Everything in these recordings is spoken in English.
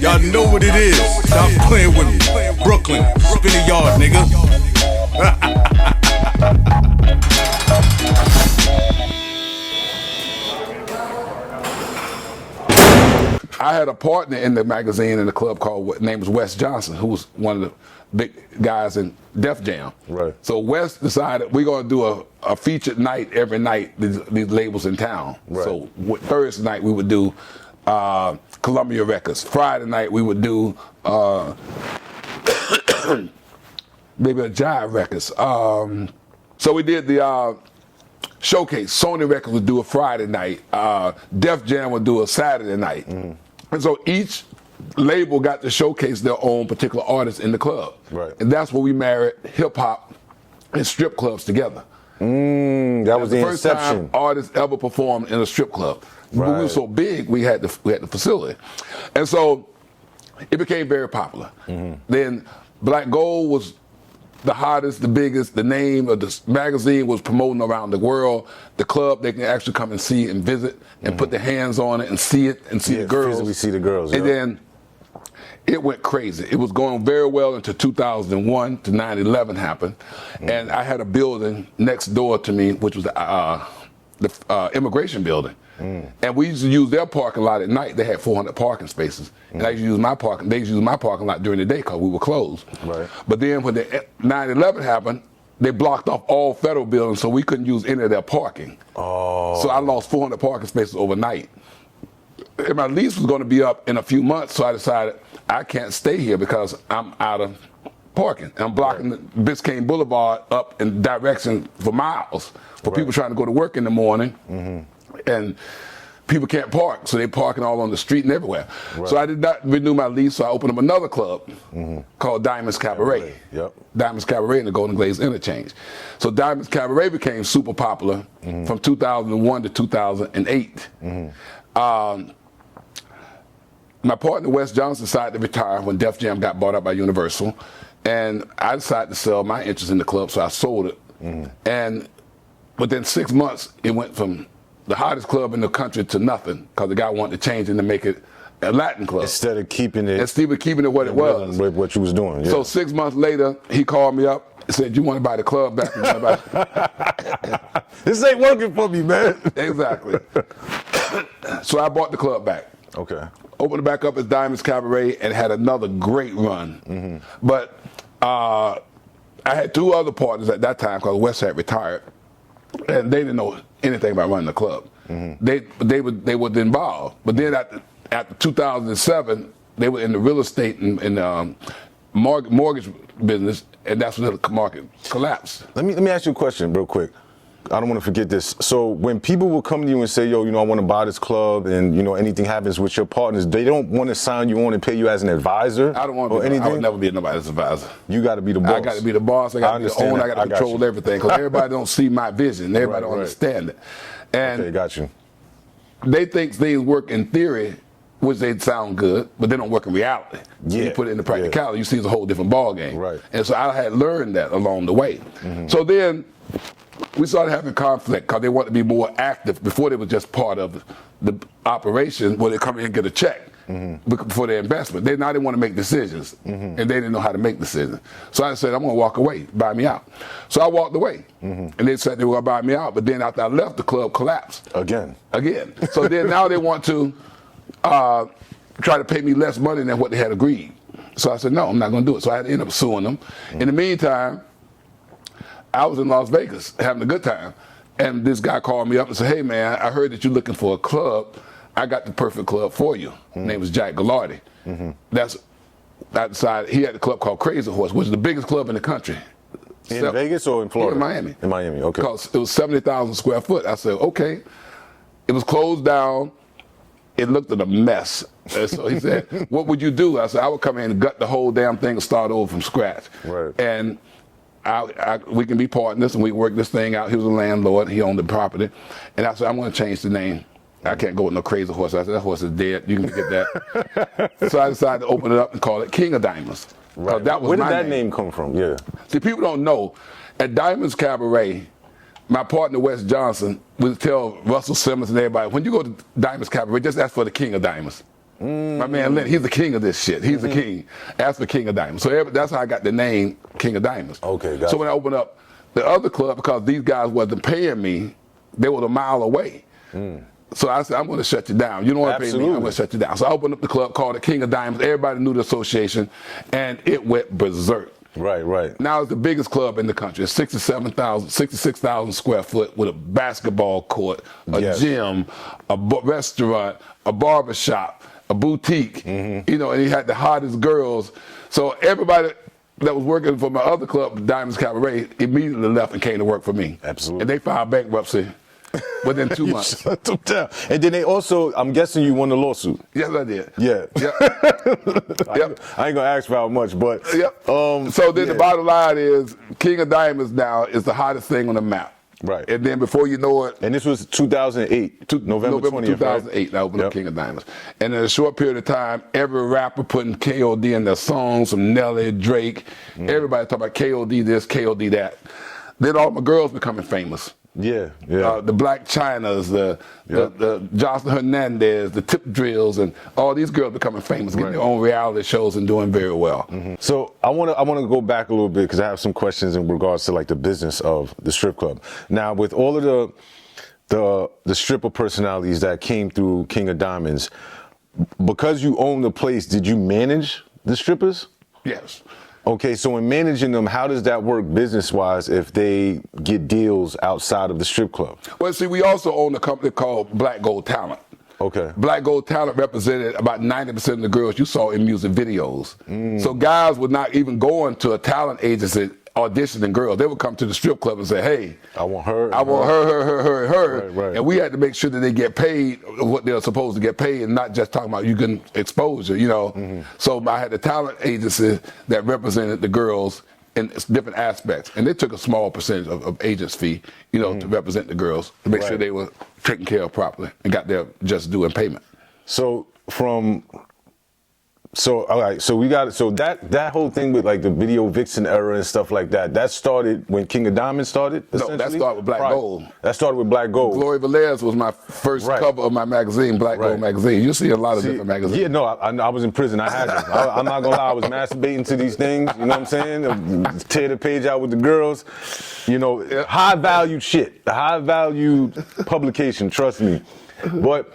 Y'all know what it is. Stop playing with me. Brooklyn, spin a yard, nigga. I had a partner in the magazine in the club called, name was Wes Johnson, who was one of the big guys in Def Jam. Right. So Wes decided we're going to do a featured night every night, these labels in town. Right. So Thursday night we would do Columbia Records. Friday night we would do maybe a Jive Records. So we did the showcase. Sony Records would do a Friday night. Def Jam would do a Saturday night. Mm-hmm. And so each label got to showcase their own particular artists in the club. Right. And that's where we married hip hop and strip clubs together. That was the first inception. time artists ever performed in a strip club. Right. But we were so big, we had the facility. And so it became very popular. Mm-hmm. Then Black Gold was the hottest, the biggest. The name of the magazine was promoting around the world. The club, they can actually come and see and visit and put their hands on it and see it and see the girls. Physically see the girls. And then it went crazy. It was going very well until 2001 to 9/11 happened. And I had a building next door to me, which was the immigration building. And we used to use their parking lot at night. They had 400 parking spaces. And I used to use my parking. They used to use my parking lot during the day because we were closed. Right. But then when the 9/11 happened, they blocked off all federal buildings, so we couldn't use any of their parking. Oh. So I lost 400 parking spaces overnight. And my lease was going to be up in a few months, so I decided I can't stay here because I'm out of parking. And I'm blocking the Biscayne Boulevard up in direction for miles for people trying to go to work in the morning. And people can't park, so they're parking all on the street and everywhere. Right. So I did not renew my lease, so I opened up another club called Diamonds Cabaret. Yep. Diamonds Cabaret in the Golden Glades Interchange. So Diamonds Cabaret became super popular from 2001 to 2008. My partner, Wes Johnson, decided to retire when Def Jam got bought up by Universal. And I decided to sell my interest in the club, so I sold it. And within 6 months, it went from the hottest club in the country to nothing because the guy wanted to change it and make it a Latin club. Instead of keeping it. Instead of keeping it what it was. With what you was doing. Yeah. So 6 months later, he called me up and said, "You want to buy the club back?" This ain't working for me, man. Exactly. So I bought the club back. Okay. Opened it back up as Diamonds Cabaret and had another great run. But I had two other partners at that time because Wes had retired. And they didn't know anything about running the club. They were involved. But then after 2007, they were in the real estate and mortgage business, and that's when the market collapsed. Let me ask you a question real quick. I don't want to forget this. So when people will come to you and say, yo, I want to buy this club, and anything happens with your partners, they don't want to sign you on and pay you as an advisor. I don't want to be. Anything? I would never be nobody's advisor. You got to be the boss. I got to be the boss. I got to be the owner. I got to control everything because everybody don't see my vision. Everybody don't understand it. And okay, got you. They think things work in theory, which they sound good, but they don't work in reality. Yeah. When you put it into practicality, you see it's a whole different ball game. Right. And so I had learned that along the way. So then we started having conflict because they wanted to be more active. Before they were just part of the operation where they come in and get a check for their investment. They now they want to make decisions, and they didn't know how to make decisions. So I said, I'm going to walk away, buy me out. So I walked away, and they said they were going to buy me out. But then after I left, the club collapsed. Again. So then now they want to try to pay me less money than what they had agreed. So I said, no, I'm not going to do it. So I had to end up suing them. In the meantime, I was in Las Vegas having a good time, and this guy called me up and said, hey man, I heard that you're looking for a club. I got the perfect club for you. His name was Jack Gallardi. I decided he had a club called Crazy Horse, which is the biggest club in the country. In Vegas or in Florida? In Miami. In Miami, okay. Because it was 70,000 square foot. I said, okay. It was closed down. It looked like a mess. And so he said, what would you do? I said, I would come in and gut the whole damn thing and start over from scratch. Right. And we can be partners and we work this thing out. He was a landlord. He owned the property. And I said, I'm going to change the name. I can't go with no Crazy Horse. I said, that horse is dead. You can get that. So I decided to open it up and call it King of Diamonds. Right. That was Where did my that name come from? Yeah. See, people don't know. At Diamonds Cabaret, my partner, Wes Johnson, would tell Russell Simmons and everybody, when you go to Diamonds Cabaret, just ask for the King of Diamonds. My man Lenny, he's the king of this shit. He's the king. That's the king of diamonds. So that's how I got the name King of Diamonds. Okay, got So it. when I opened up the other club, because these guys wasn't paying me, they were a mile away. So I said, I'm going to shut you down. You don't want to pay me, I'm going to shut you down. So I opened up the club called the King of Diamonds. Everybody knew the association, and it went berserk. Right. Now it's the biggest club in the country. It's 66,000 square foot with a basketball court, a gym, a restaurant, a barbershop, a boutique. You know, and he had the hottest girls. So everybody that was working for my other club, Diamonds Cabaret, immediately left and came to work for me. Absolutely. And they filed bankruptcy within 2 months. Shut them down. And then they also, I'm guessing you won the lawsuit. Yes, I did. Yeah. Yep. I ain't gonna ask for how much, but so then the bottom line is King of Diamonds now is the hottest thing on the map. Right. And then before you know it, and this was 2008, November 20th, 2008, right? I opened up King of Diamonds. And in a short period of time, every rapper putting KOD in their songs, from Nelly, Drake, everybody talking about KOD this, KOD that. Then all my girls becoming famous. Yeah. The Black Chinas, the Jocelyn Hernandez, the Tip Drills, and all these girls becoming famous, getting their own reality shows and doing very well. So I want to go back a little bit because I have some questions in regards to like the business of the strip club. Now, with all of the stripper personalities that came through King of Diamonds, because you own the place, did you manage the strippers? Yes. Okay, so in managing them, how does that work business-wise if they get deals outside of the strip club? Well, see, we also own a company called Black Gold Talent. Okay. Black Gold Talent represented about 90% of the girls you saw in music videos. So guys would not even go into a talent agency auditioning girls. They would come to the strip club and say, hey, I want her. I want her. Right. And we had to make sure that they get paid what they're supposed to get paid and not just talking about you getting exposure, you know. So I had a talent agency that represented the girls in different aspects. And they took a small percentage of agent's fee, you know, to represent the girls, to make sure they were taken care of properly and got their just due in payment. So all right, so we got it. So that whole thing with like the video vixen era and stuff like that, that started when King of Diamonds started? No, that started with Black Gold. That started with Black Gold. Glory Velez was my first cover of my magazine, Black Gold magazine. You see a lot of different magazines. Yeah, no, I was in prison. I had them. I'm not gonna lie, I was masturbating to these things. You know what I'm saying? Tear the page out with the girls. You know, high valued shit, high valued publication. Trust me, but.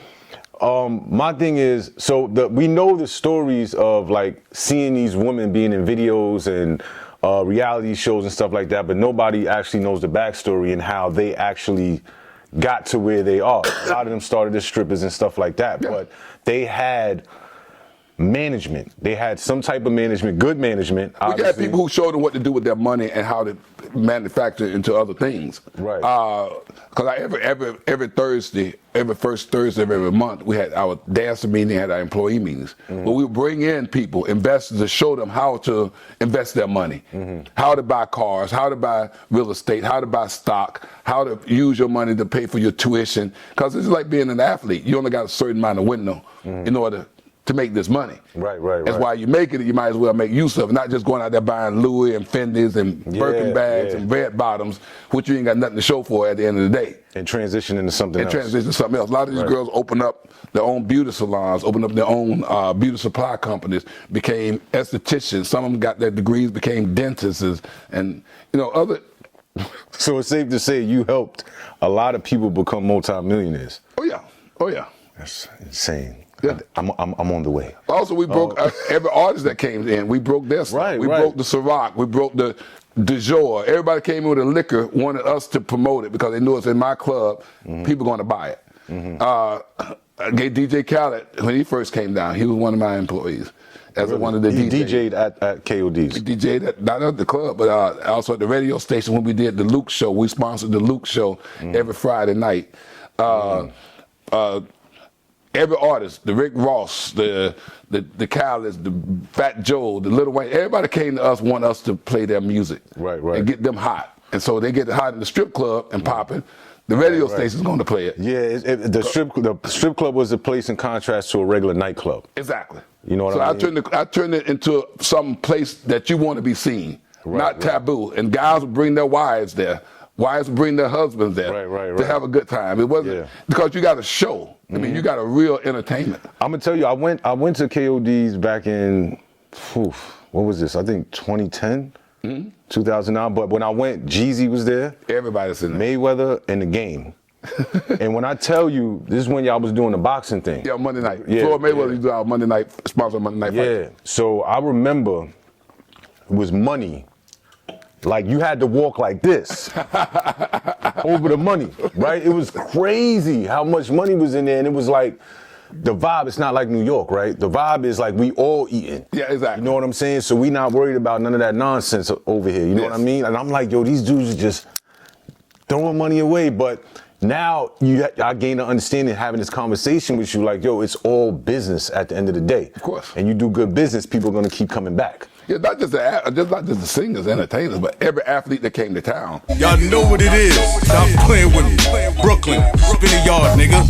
My thing is, so we know the stories of like seeing these women being in videos and reality shows and stuff like that, but nobody actually knows the backstory and how they actually got to where they are. A lot of them started as strippers and stuff like that, but they had management. They had some type of management, good management. We had people who showed them what to do with their money and how to manufacture into other things. Right. Because every Thursday, every first Thursday of every month, we had our dancer meeting, had our employee meetings. But we would bring in people, investors, to show them how to invest their money, how to buy cars, how to buy real estate, how to buy stock, how to use your money to pay for your tuition. Because it's like being an athlete. You only got a certain amount of window in order to make this money. Right. That's why you make it, you might as well make use of it, not just going out there buying Louis and Fendi's and Birkin bags and red bottoms, which you ain't got nothing to show for at the end of the day. And transition into something else. A lot of these girls open up their own beauty salons, open up their own beauty supply companies, became estheticians. Some of them got their degrees, became dentists, and you know, other. So it's safe to say you helped a lot of people become multimillionaires. Oh yeah. That's insane. Yeah. I'm on the way. Also, we broke every artist that came in. We broke their stuff. We broke the Ciroc. We broke the Jour. Everybody came in with a liquor, wanted us to promote it because they knew it's in my club. People going to buy it. DJ Khaled, when he first came down, he was one of my employees. As one of the DJs. He DJ'd at KOD's. He DJ'd not at the club, but also at the radio station when we did the Luke Show. We sponsored the Luke Show every Friday night. Every artist, the Rick Ross, the Khaled's, the Fat Joe, the Lil Wayne, everybody came to us, want us to play their music. Right. And get them hot. And so they get hot in the strip club and popping. The radio station's going to play it. Yeah, the strip club was a place in contrast to a regular nightclub. Exactly. You know what I mean? I turned it into some place that you want to be seen, not taboo. And guys would bring their wives there Wives bring their husbands there Right. to have a good time. It wasn't because you got a show. I mean, you got a real entertainment. I'm gonna tell you, I went to KOD's back in, what was this? I think 2010, 2009. But when I went, Jeezy was there. Everybody's in there. Mayweather and The Game. And when I tell you, this is when y'all was doing the boxing thing. Yeah, Monday night. Floyd Mayweather used to do our Monday night, sponsor Monday night fight. Yeah, so I remember it was money. Like you had to walk like this over the money, right? It was crazy how much money was in there. And it was like, the vibe, it's not like New York, right? The vibe is like we all eating. Yeah, exactly. You know what I'm saying? So we not worried about none of that nonsense over here. You know what I mean? And I'm like, yo, these dudes are just throwing money away. But now I gain an understanding having this conversation with you, like, yo, it's all business at the end of the day. Of course. And you do good business, people are gonna keep coming back. Yeah, not just the singers, entertainers, but every athlete that came to town. Y'all know what it is. Stop playing with me. Brooklyn, spin a yard, nigga.